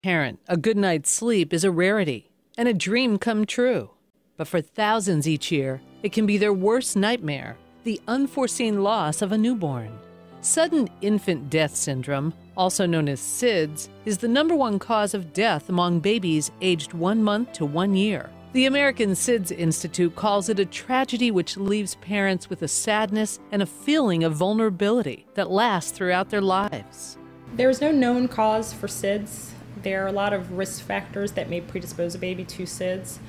Parent, a good night's sleep is a rarity and a dream come true. But for thousands each year, it can be their worst nightmare, the unforeseen loss of a newborn. Sudden infant death syndrome, also known as SIDS, is the #1 cause of death among babies aged 1 month to 1 year. The American SIDS Institute calls it a tragedy which leaves parents with a sadness and a feeling of vulnerability that lasts throughout their lives. There is no known cause for SIDS. There are a lot of risk factors that may predispose a baby to SIDS,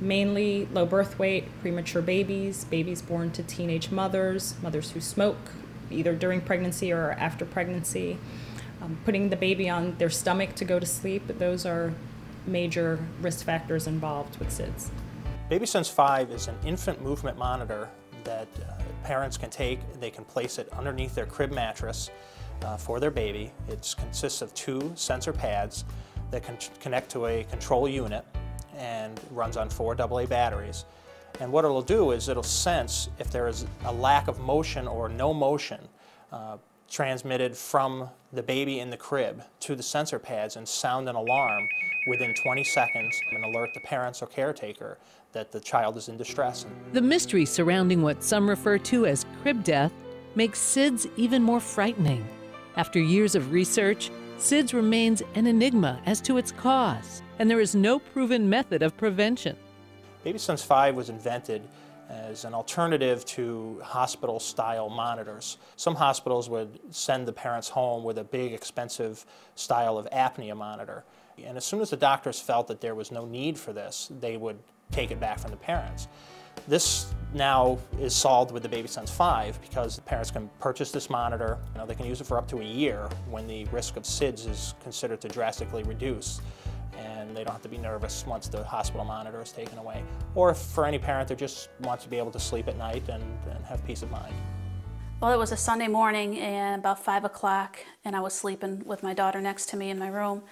mainly low birth weight, premature babies, babies born to teenage mothers, mothers who smoke, either during pregnancy or after pregnancy, putting the baby on their stomach to go to sleep. Those are major risk factors involved with SIDS. Babysense V is an infant movement monitor that parents can take. They can place it underneath their crib mattress for their baby. It consists of 2 sensor pads that can connect to a control unit and runs on 4 AA batteries. And what it'll do is it'll sense if there is a lack of motion or no motion transmitted from the baby in the crib to the sensor pads and sound an alarm within 20 seconds and alert the parents or caretaker that the child is in distress. The mystery surrounding what some refer to as crib death makes SIDS even more frightening. After years of research, SIDS remains an enigma as to its cause, and there is no proven method of prevention. Babysense V was invented as an alternative to hospital-style monitors. Some hospitals would send the parents home with a big, expensive style of apnea monitor. And as soon as the doctors felt that there was no need for this, they would take it back from the parents. This now is solved with the Babysense V because the parents can purchase this monitor. They can use it for up to a year when the risk of SIDS is considered to drastically reduce. And they don't have to be nervous once the hospital monitor is taken away. Or if for any parent that just wants to be able to sleep at night and have peace of mind. Well, it was a Sunday morning and about 5 o'clock, and I was sleeping with my daughter next to me in my room,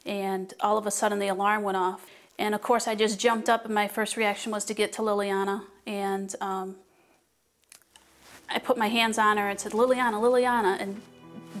and all of a sudden the alarm went off. And of course I just jumped up, and my first reaction was to get to Liliana, and I put my hands on her and said, "Liliana, Liliana," and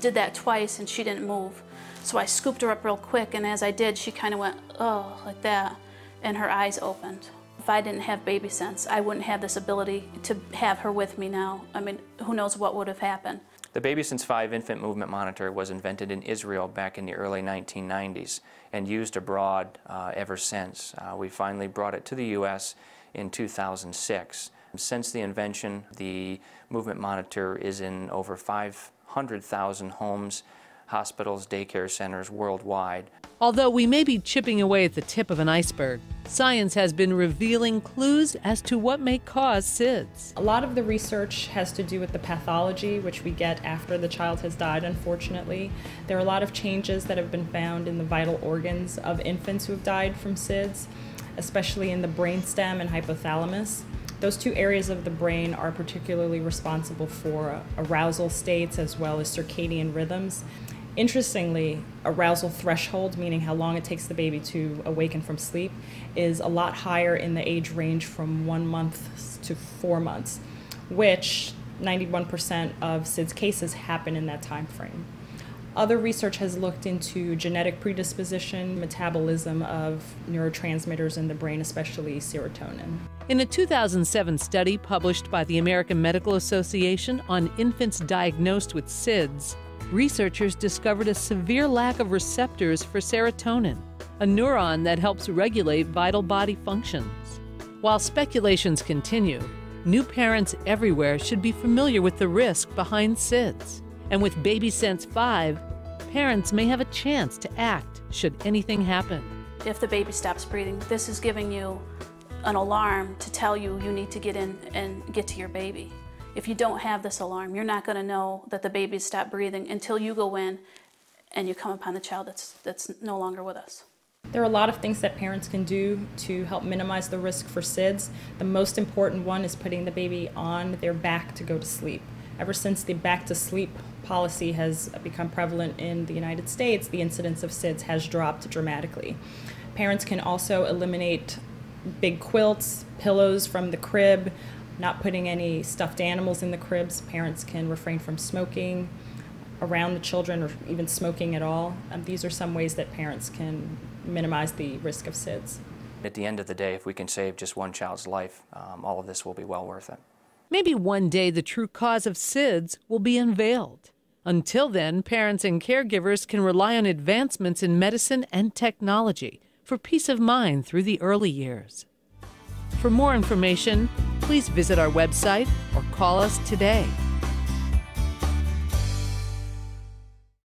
did that twice, and she didn't move. So I scooped her up real quick, and as I did, she kind of went, "Oh," like that, and her eyes opened. If I didn't have Babysense, I wouldn't have this ability to have her with me now. I mean, who knows what would have happened. The Babysense V infant movement monitor was invented in Israel back in the early 1990s and used abroad ever since. We finally brought it to the U.S. in 2006. Since the invention, the movement monitor is in over 500,000 homes, hospitals, daycare centers worldwide. Although we may be chipping away at the tip of an iceberg, science has been revealing clues as to what may cause SIDS. A lot of the research has to do with the pathology, which we get after the child has died, unfortunately. There are a lot of changes that have been found in the vital organs of infants who have died from SIDS, especially in the brainstem and hypothalamus. Those 2 areas of the brain are particularly responsible for arousal states as well as circadian rhythms. Interestingly, arousal threshold, meaning how long it takes the baby to awaken from sleep, is a lot higher in the age range from 1 month to 4 months, which 91% of SIDS cases happen in that time frame. Other research has looked into genetic predisposition, metabolism of neurotransmitters in the brain, especially serotonin. In a 2007 study published by the American Medical Association on infants diagnosed with SIDS, researchers discovered a severe lack of receptors for serotonin, a neuron that helps regulate vital body functions. While speculations continue, new parents everywhere should be familiar with the risk behind SIDS. And with Babysense V, parents may have a chance to act should anything happen. If the baby stops breathing, this is giving you an alarm to tell you you need to get in and get to your baby. If you don't have this alarm, you're not going to know that the baby's stopped breathing until you go in and you come upon the child that's no longer with us. There are a lot of things that parents can do to help minimize the risk for SIDS. The most important one is putting the baby on their back to go to sleep. Ever since the back to sleep policy has become prevalent in the United States, the incidence of SIDS has dropped dramatically. Parents can also eliminate big quilts, pillows from the crib, not putting any stuffed animals in the cribs. Parents can refrain from smoking. around the children or even smoking at all. These are some ways that parents can minimize the risk of SIDS. At the end of the day, if we can save just one child's life, all of this will be well worth it. Maybe one day the true cause of SIDS will be unveiled. Until then, parents and caregivers can rely on advancements in medicine and technology for peace of mind through the early years. For more information, please visit our website or call us today.